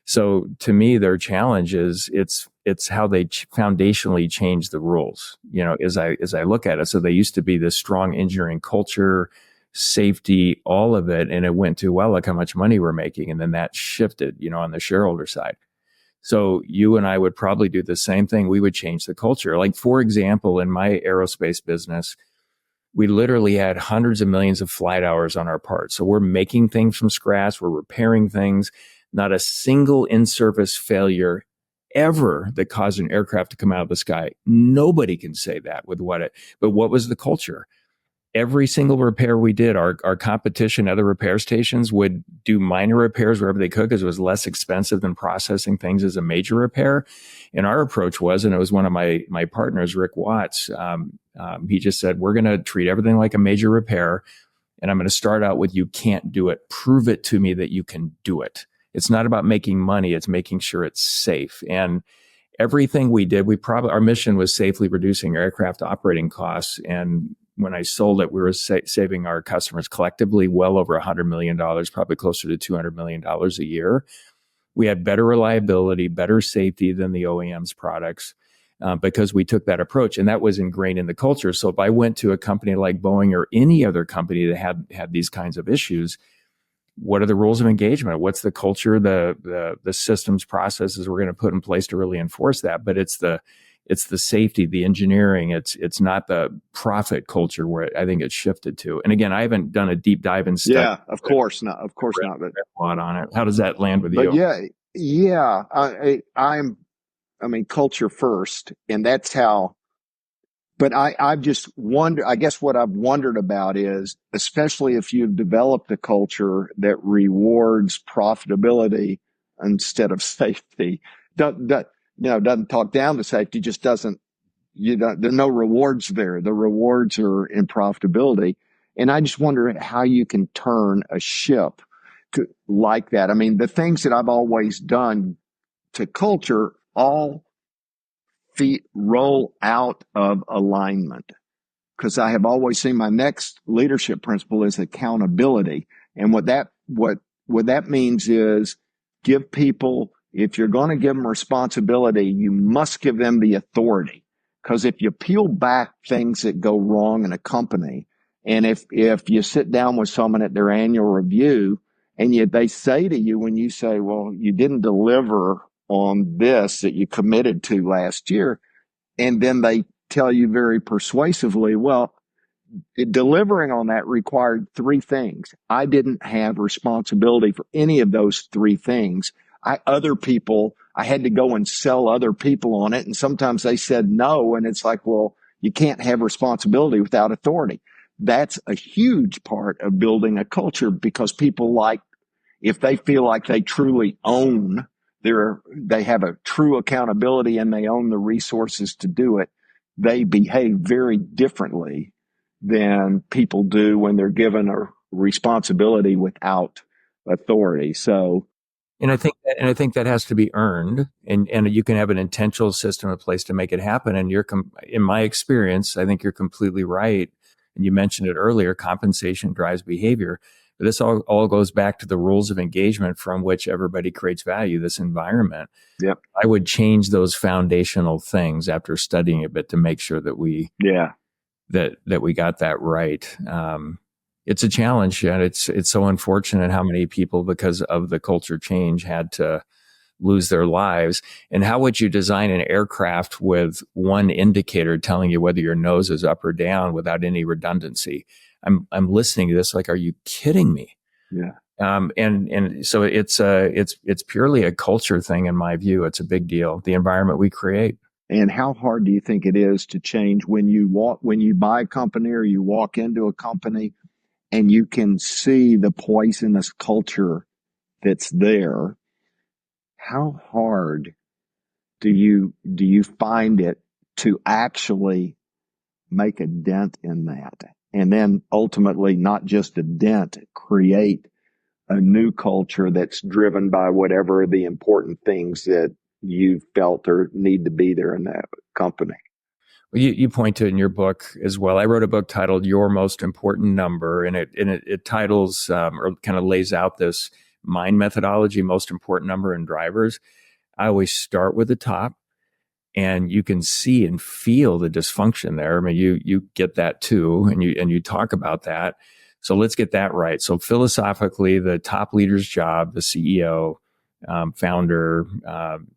So to me, their challenge is it's how they foundationally change the rules. As I look at it, so they used to be this strong engineering culture, safety, all of it, and it went to, well, look how much money we're making, and then that shifted, on the shareholder side. So you and I would probably do the same thing. We would change the culture. Like, for example, in my aerospace business, we literally had hundreds of millions of flight hours on our parts. So we're making things from scratch. We're repairing things. Not a single in-service failure ever that caused an aircraft to come out of the sky. Nobody can say that but what was the culture? Every single repair we did, our competition, other repair stations would do minor repairs wherever they could because it was less expensive than processing things as a major repair. And our approach was, and it was one of my partners, Rick Watts, he just said, we're going to treat everything like a major repair. And I'm going to start out with, you can't do it. Prove it to me that you can do it. It's not about making money. It's making sure it's safe. And everything we did, our mission was safely reducing aircraft operating costs. And when I sold it, we were saving our customers collectively well over $100 million, probably closer to $200 million a year. We had better reliability, better safety than the OEM's products because we took that approach, and that was ingrained in the culture. So if I went to a company like Boeing or any other company that had these kinds of issues, what are the rules of engagement? What's the culture, the systems, processes we're going to put in place to really enforce that? But it's the safety, the engineering. It's not the profit culture where I think it's shifted to. And again, I haven't done a deep dive and study. Yeah, of course not. Of course not. But a lot on it. How does that land with but you? yeah. I mean, culture first, and that's how. But I've just wondered, I guess what I've wondered about is, especially if you've developed a culture that rewards profitability instead of safety, doesn't talk down to safety, just doesn't, there are no rewards there. The rewards are in profitability. And I just wonder how you can turn a ship like that. I mean, the things that I've always done to culture all feet roll out of alignment, because I have always seen my next leadership principle is accountability. And what that means is give people, if you're going to give them responsibility, you must give them the authority. Because if you peel back things that go wrong in a company, and if you sit down with someone at their annual review and they say to you, when you say, well, you didn't deliver on this that you committed to last year, and then they tell you very persuasively, well, delivering on that required three things. I didn't have responsibility for any of those three things. I had to go and sell other people on it. And sometimes they said no. And it's like, well, you can't have responsibility without authority. That's a huge part of building a culture, because people if they feel like they truly own they have a true accountability and they own the resources to do it, they behave very differently than people do when they're given a responsibility without authority. So, and I think that has to be earned, and you can have an intentional system in place to make it happen. And in my experience, I think you're completely right. And you mentioned it earlier, compensation drives behavior. But this all goes back to the rules of engagement from which everybody creates value, this environment. yep. I would change those foundational things after studying a bit to make sure that we got that right. It's a challenge, and it's so unfortunate how many people, because of the culture change, had to lose their lives. And how would you design an aircraft with one indicator telling you whether your nose is up or down without any redundancy? I'm listening to this like, are you kidding me? Yeah. And so it's purely a culture thing in my view. It's a big deal, the environment we create. And how hard do you think it is to change when you buy a company or you walk into a company and you can see the poisonous culture that's there? How hard do you find it to actually make a dent in that? And then ultimately, not just a dent, create a new culture that's driven by whatever the important things that you felt or need to be there in that company. Well, you point to it in your book as well. I wrote a book titled "Your Most Important Number," and it titles or kind of lays out this mind methodology, most important number in drivers. I always start with the top, and you can see and feel the dysfunction there. I mean, you get that too, and you talk about that. So let's get that right. So philosophically, the top leader's job, the CEO, founder,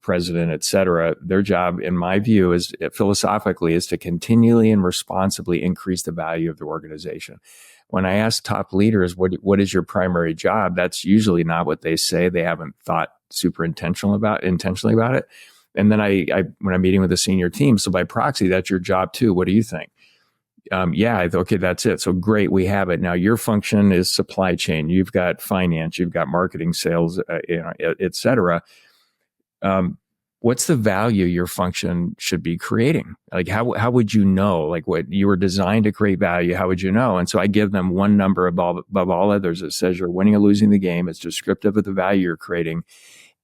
president, et cetera, their job, in my view, is philosophically is to continually and responsibly increase the value of the organization. When I ask top leaders, what is your primary job? That's usually not what they say. They haven't thought super intentionally about it. And then I when I'm meeting with a senior team, so by proxy, that's your job too. What do you think? Okay, that's it. So great, we have it. Now your function is supply chain. You've got finance, you've got marketing, sales, et cetera. What's the value your function should be creating? Like how would you know? Like what you were designed to create value, how would you know? And so I give them one number above all others that says you're winning or losing the game. It's descriptive of the value you're creating,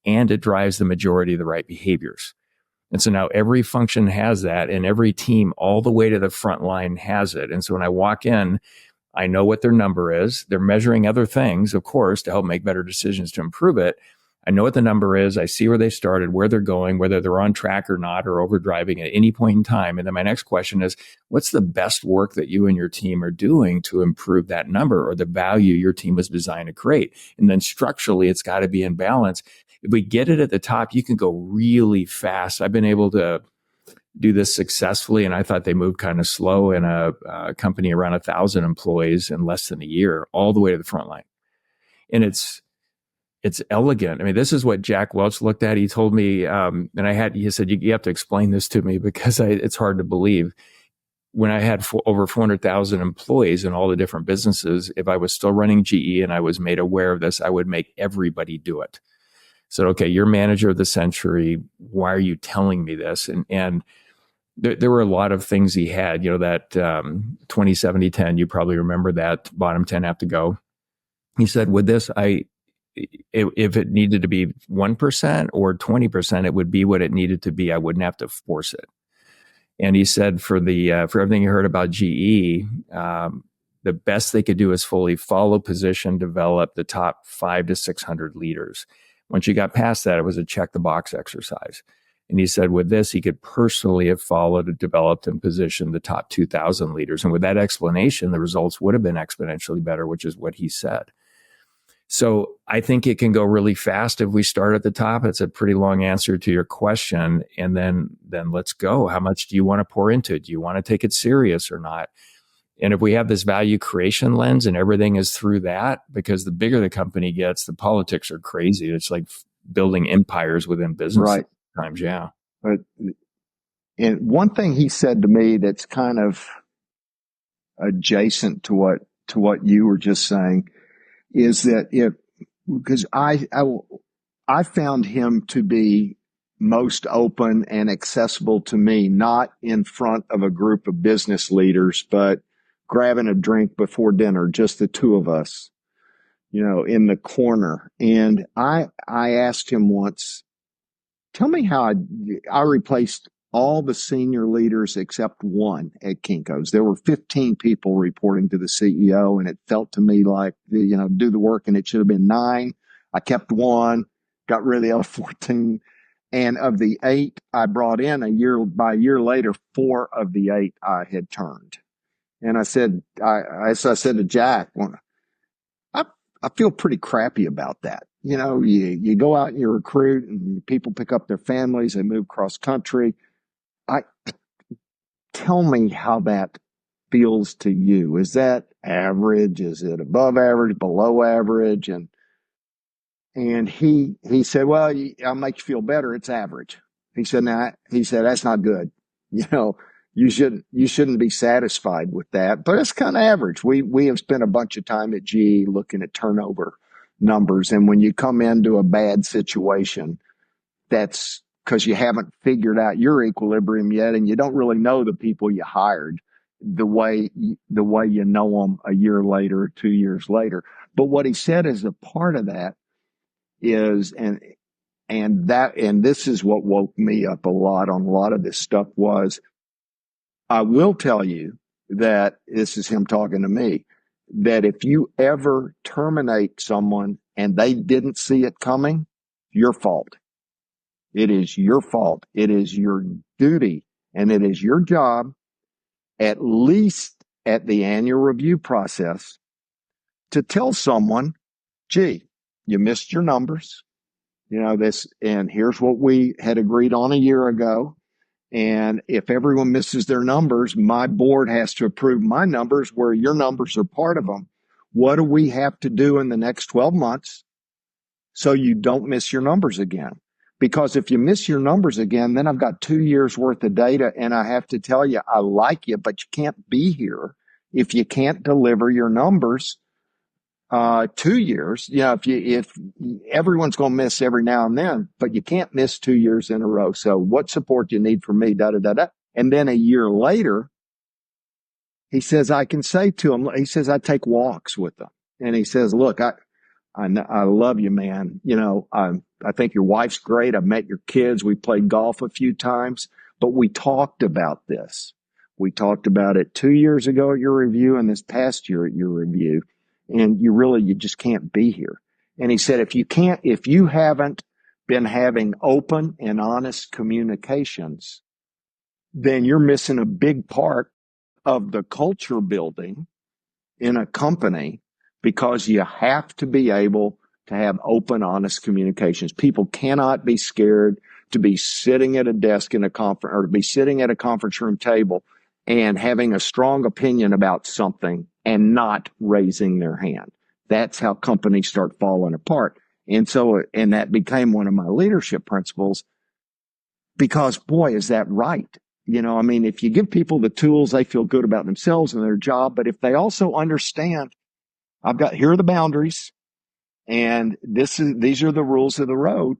and it drives the majority of the right behaviors. And so now every function has that, and every team all the way to the front line has it. And so when I walk in, I know what their number is. They're measuring other things, of course, to help make better decisions to improve it. I know what the number is. I see where they started, where they're going, whether they're on track or not, or overdriving at any point in time. And then my next question is, what's the best work that you and your team are doing to improve that number or the value your team was designed to create? And then structurally, it's got to be in balance. If we get it at the top, you can go really fast. I've been able to do this successfully, and I thought they moved kind of slow in a company around 1,000 employees in less than a year, all the way to the front line. And it's elegant. I mean, this is what Jack Welch looked at. He told me, he said, you have to explain this to me because it's hard to believe. When I had over 400,000 employees in all the different businesses, if I was still running GE and I was made aware of this, I would make everybody do it. So, okay, you're manager of the century. Why are you telling me this? And there were a lot of things he had, that 20-70-10, you probably remember that, bottom 10 have to go. He said, with this, if it needed to be 1% or 20%, it would be what it needed to be. I wouldn't have to force it. And he said for everything you heard about GE, the best they could do is fully follow, position, develop the top 500 to 600 leaders. Once you got past that, it was a check the box exercise. And he said with this, he could personally have followed, developed, and positioned the top 2,000 leaders. And with that explanation, the results would have been exponentially better, which is what he said. So I think it can go really fast if we start at the top. It's a pretty long answer to your question. And then let's go. How much do you want to pour into it? Do you want to take it serious or not? And if we have this value creation lens and everything is through that, because the bigger the company gets, the politics are crazy. It's like building empires within business. Right. Sometimes, yeah. But and one thing he said to me that's kind of adjacent to what you were just saying is that because I found him to be most open and accessible to me, not in front of a group of business leaders, but grabbing a drink before dinner, just the two of us, in the corner. And I asked him once, tell me how I replaced all the senior leaders except one at Kinko's. There were 15 people reporting to the CEO, and it felt to me like, do the work, and it should have been 9. I kept one, got rid of the other 14. And of the 8 I brought in a year later, 4 of the 8 I had turned. And I said to Jack, well, I feel pretty crappy about that. You go out and you recruit and people pick up their families, they move cross country. Tell me how that feels to you. Is that average? Is it above average, below average? And he said, well, I'll make you feel better. It's average. He said, that's not good. You shouldn't be satisfied with that, but it's kind of average. We have spent a bunch of time at GE looking at turnover numbers. And when you come into a bad situation, that's because you haven't figured out your equilibrium yet, and you don't really know the people you hired the way you know them a year later, 2 years later. But what he said as a part of that is, and this is what woke me up a lot on a lot of this stuff was, I will tell you that this is him talking to me, that if you ever terminate someone and they didn't see it coming, your fault. It is your fault. It is your duty, and it is your job, at least at the annual review process, to tell someone, gee, you missed your numbers. And here's what we had agreed on a year ago. And if everyone misses their numbers, my board has to approve my numbers where your numbers are part of them. What do we have to do in the next 12 months so you don't miss your numbers again? Because if you miss your numbers again, then I've got 2 years worth of data, and I have to tell you, I like you, but you can't be here if you can't deliver your numbers 2 years. If everyone's going to miss every now and then, but you can't miss 2 years in a row. So what support do you need from me? Da, da, da, da. And then a year later, he says, I can say to him, he says, I take walks with them. And he says, look, I love you, man. I think your wife's great. I've met your kids. We played golf a few times, but we talked about this. We talked about it 2 years ago at your review and this past year at your review. And you just can't be here. And he said, if you haven't been having open and honest communications, then you're missing a big part of the culture building in a company, because you have to be able to have open, honest communications. People cannot be scared to be sitting at a desk in a conference, or to be sitting at a conference room table and having a strong opinion about something and not raising their hand. That's how companies start falling apart. And that became one of my leadership principles, because boy, is that right. I mean, if you give people the tools, they feel good about themselves and their job. But if they also understand, here are the boundaries, and these are the rules of the road.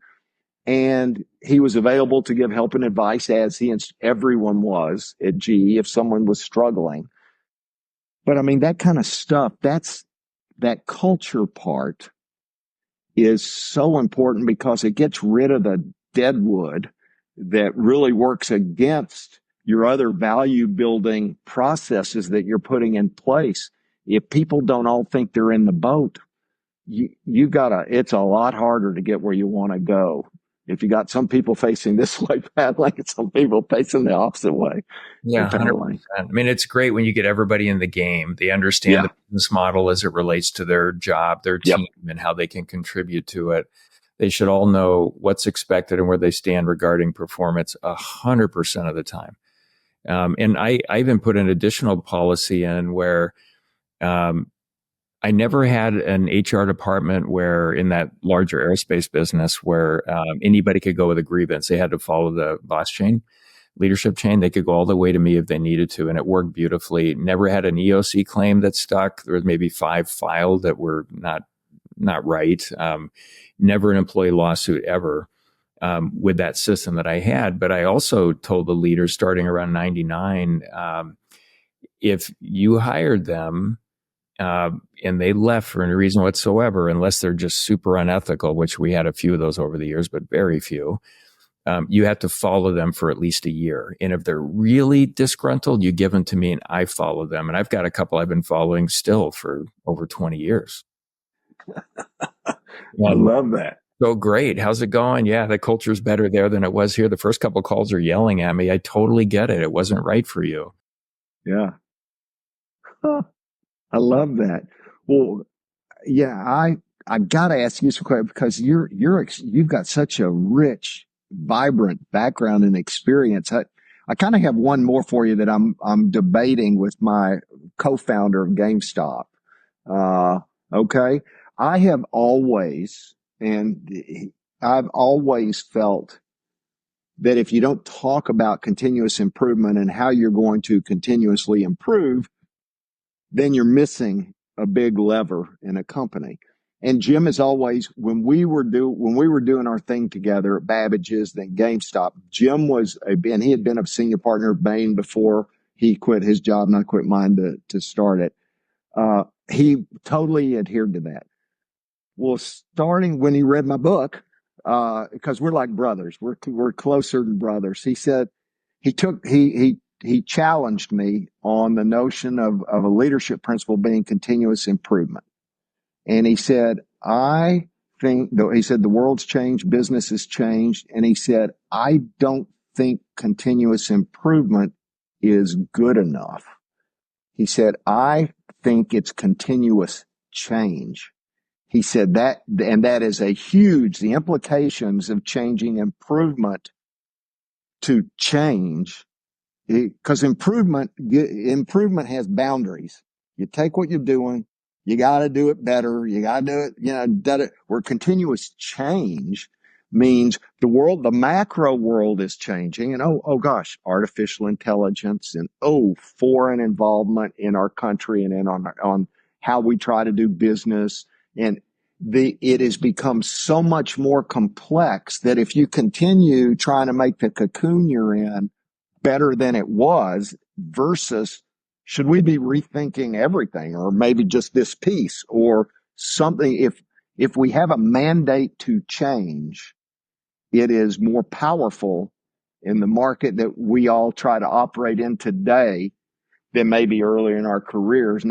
And he was available to give help and advice, as everyone was at GE if someone was struggling. But I mean, that kind of stuff, that culture part is so important, because it gets rid of the deadwood that really works against your other value building processes that you're putting in place. If people don't all think they're in the boat, it's a lot harder to get where you want to go. If you got some people facing this way paddling and some people facing the opposite way Yeah, paddling. 100%. I mean, it's great when you get everybody in the game. They understand the business model as it relates to their job, their team, and how they can contribute to it. They should all know what's expected and where they stand regarding performance 100% of the time. And I even put an additional policy in where I never had an HR department where, in that larger aerospace business, where anybody could go with a grievance. They had to follow the boss chain, leadership chain. They could go all the way to me if they needed to, and it worked beautifully. Never had an EOC claim that stuck. There was maybe 5 filed that were not right. Never an employee lawsuit ever with that system that I had. But I also told the leaders starting around 99, if you hired them and they left for any reason whatsoever, unless they're just super unethical, which we had a few of those over the years, but very few, you have to follow them for at least a year. And if they're really disgruntled, you give them to me and I follow them. And I've got a couple I've been following still for over 20 years. I love that. So great. How's it going? Yeah, the culture's better there than it was here. The first couple of calls are yelling at me. I totally get it. It wasn't right for you. Yeah. Huh. I love that. Well, yeah, I got to ask you some questions, because you've got such a rich, vibrant background and experience. I kind of have one more for you that I'm debating with my co-founder of GameStop. Okay. I've always felt that if you don't talk about continuous improvement and how you're going to continuously improve, then you're missing a big lever in a company. And Jim is always, when we were doing our thing together at Babbage's, then GameStop, Jim and he had been a senior partner at Bain before he quit his job and I quit mine to start it. He totally adhered to that. Well, starting when he read my book, because we're like brothers, we're closer than brothers. He said he challenged me on the notion of a leadership principle being continuous improvement. And he said, he said, the world's changed, business has changed. And he said, I don't think continuous improvement is good enough. He said, I think it's continuous change. He said that is the implications of changing improvement to change, because improvement has boundaries. You take what you're doing, you got to do it better. You got to do it, where continuous change means the macro world is changing, and oh gosh, artificial intelligence, and foreign involvement in our country and on how we try to do business. And it has become so much more complex that if you continue trying to make the cocoon you're in better than it was, versus should we be rethinking everything, or maybe just this piece or something? If we have a mandate to change, it is more powerful in the market that we all try to operate in today than maybe earlier in our careers.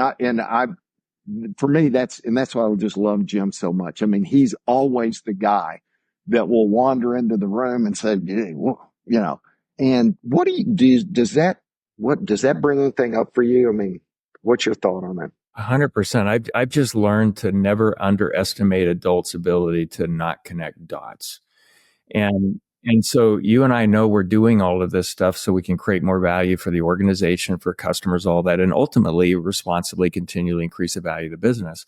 for me, that's why I just love Jim so much. I mean, he's always the guy that will wander into the room and say, "Hey, well, and what do you do? Does that bring anything up for you? I mean, what's your thought on that? 100%. I've just learned to never underestimate adults' ability to not connect dots. And so you and I know we're doing all of this stuff so we can create more value for the organization, for customers, all that, and ultimately responsibly continually increase the value of the business.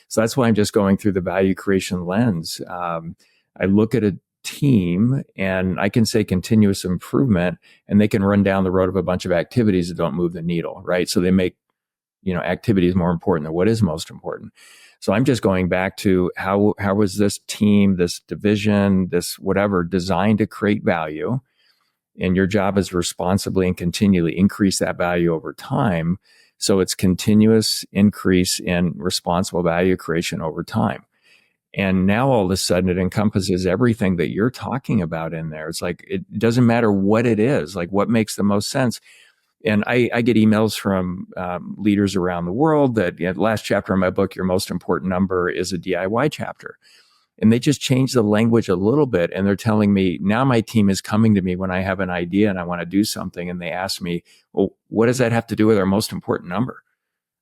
So that's why I'm just going through the value creation lens. I look at a team and I can say continuous improvement, and they can run down the road of a bunch of activities that don't move the needle, right? So they make activity is more important than what is most important. So I'm just going back to how was this team, this division, this whatever designed to create value, and your job is responsibly and continually increase that value over time. So it's continuous increase in responsible value creation over time. And now all of a sudden it encompasses everything that you're talking about in there. It's like, it doesn't matter what it is, like what makes the most sense. And I get emails from leaders around the world that the last chapter of my book, Your Most Important Number, is a DIY chapter. And they just change the language a little bit. And they're telling me now my team is coming to me when I have an idea and I want to do something. And they ask me, well, what does that have to do with our most important number?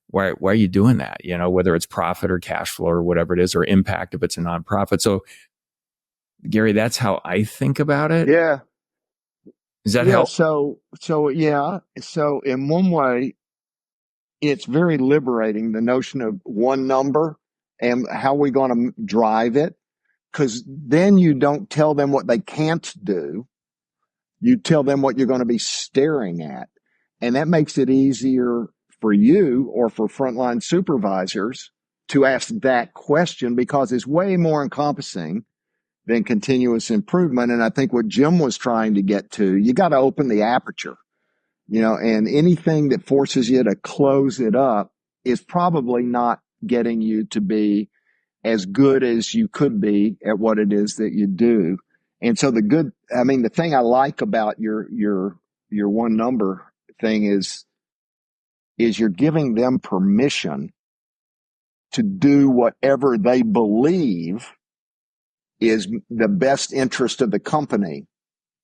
Why are you doing that? Whether it's profit or cash flow or whatever it is, or impact if it's a nonprofit. So Gary, that's how I think about it. Yeah. Does that Yeah. help? So yeah. So in one way, it's very liberating, the notion of one number and how we're going to drive it. Because then you don't tell them what they can't do. You tell them what you're going to be staring at. And that makes it easier for you or for frontline supervisors to ask that question, because it's way more encompassing than continuous improvement. And I think what Jim was trying to get to, you got to open the aperture, and anything that forces you to close it up is probably not getting you to be as good as you could be at what it is that you do. And so the thing I like about your one number thing is you're giving them permission to do whatever they believe is the best interest of the company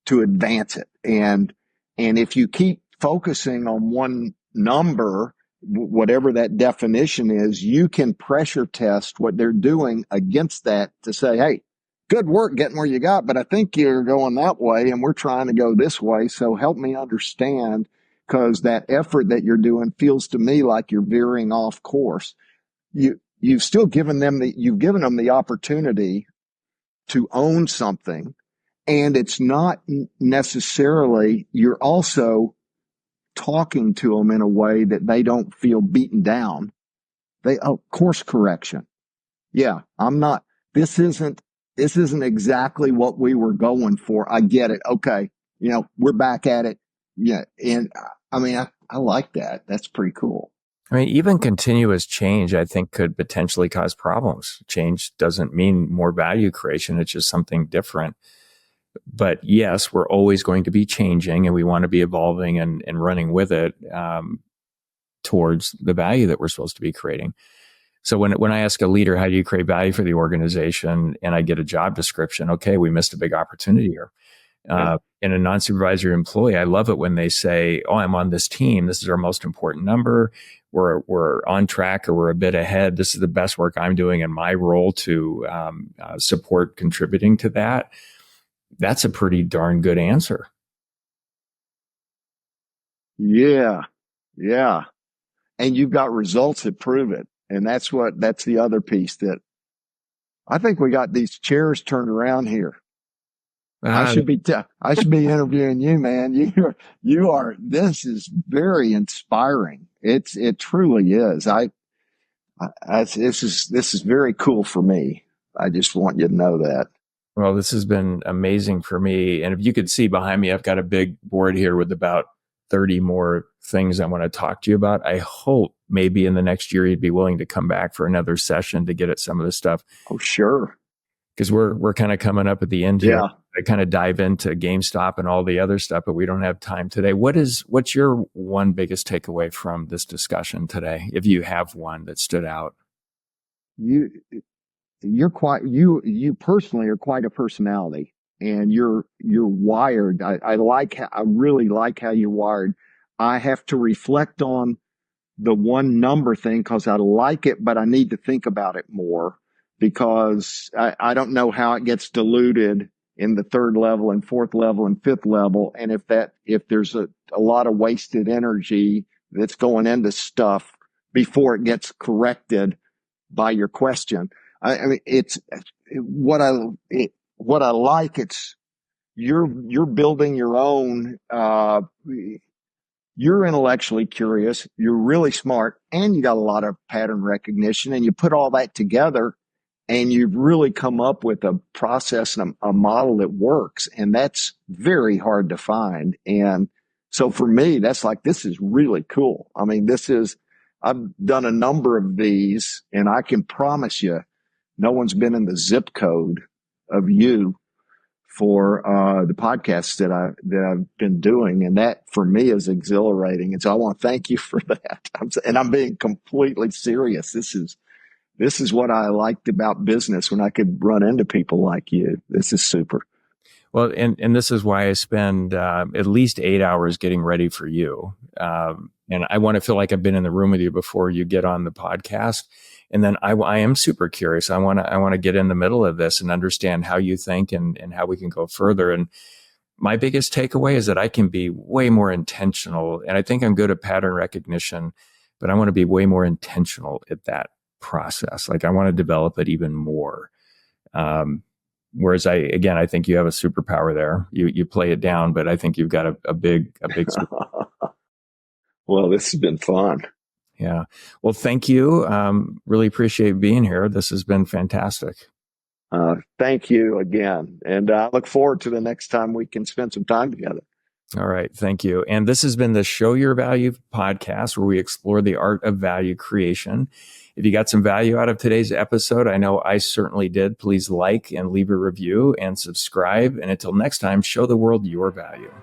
to advance it. And if you keep focusing on one number, whatever that definition is, you can pressure test what they're doing against that to say, hey, good work getting where you got, but I think you're going that way and we're trying to go this way. So help me understand, because that effort that you're doing feels to me like you're veering off course. You've given them the opportunity to own something. And it's not necessarily, you're also talking to them in a way that they don't feel beaten down. Course correction. Yeah, this isn't exactly what we were going for. I get it. Okay. We're back at it. Yeah. And I like that. That's pretty cool. I mean, even continuous change, I think, could potentially cause problems. Change doesn't mean more value creation. It's just something different. But yes, we're always going to be changing, and we want to be evolving and running with it towards the value that we're supposed to be creating. So when I ask a leader, how do you create value for the organization, and I get a job description, okay, we missed a big opportunity here. In a non-supervisory employee, I love it when they say, oh, I'm on this team. This is our most important number. We're on track, or we're a bit ahead. This is the best work I'm doing in my role to support contributing to that. That's a pretty darn good answer. Yeah. Yeah. And you've got results that prove it. And that's the other piece that I think we got these chairs turned around here. I should be interviewing you, man. This is very inspiring. It truly is. This is very cool for me. I just want you to know that. Well, this has been amazing for me. And if you could see behind me, I've got a big board here with about 30 more things I want to talk to you about. I hope maybe in the next year you'd be willing to come back for another session to get at some of this stuff. Oh, sure. Because we're kind of coming up at the end here. Yeah. to kind of dive into GameStop and all the other stuff, but we don't have time today. What's your one biggest takeaway from this discussion today, if you have one that stood out? You you personally are quite a personality, and you're wired. I really like how you're wired. I have to reflect on the one number thing because I like it, but I need to think about it more because I don't know how it gets diluted in the third level and fourth level and fifth level. And if there's a lot of wasted energy that's going into stuff before it gets corrected by your question. I mean, it's what I like. It's you're building your own, you're intellectually curious, you're really smart, and you got a lot of pattern recognition, and you put all that together and you've really come up with a process and a model that works. And that's very hard to find. And so for me, that's like, this is really cool. I mean, I've done a number of these, and I can promise you, no one's been in the zip code of you for the podcasts that I've been doing, and that for me is exhilarating. And so I want to thank you for that. I'm being completely serious. This is what I liked about business, when I could run into people like you. This is super. Well, and this is why I spend at least 8 hours getting ready for you. And I want to feel like I've been in the room with you before you get on the podcast. And then I am super curious. I want to get in the middle of this and understand how you think and how we can go further. And my biggest takeaway is that I can be way more intentional. And I think I'm good at pattern recognition, but I want to be way more intentional at that process. Like, I want to develop it even more. Whereas I think you have a superpower there. You play it down, but I think you've got a big superpower. Well, this has been fun. Yeah. Well, thank you. Really appreciate being here. This has been fantastic. Thank you again. And I look forward to the next time we can spend some time together. All right. Thank you. And this has been the Show Your Value podcast, where we explore the art of value creation. If you got some value out of today's episode, I know I certainly did. Please like and leave a review and subscribe. And until next time, show the world your value.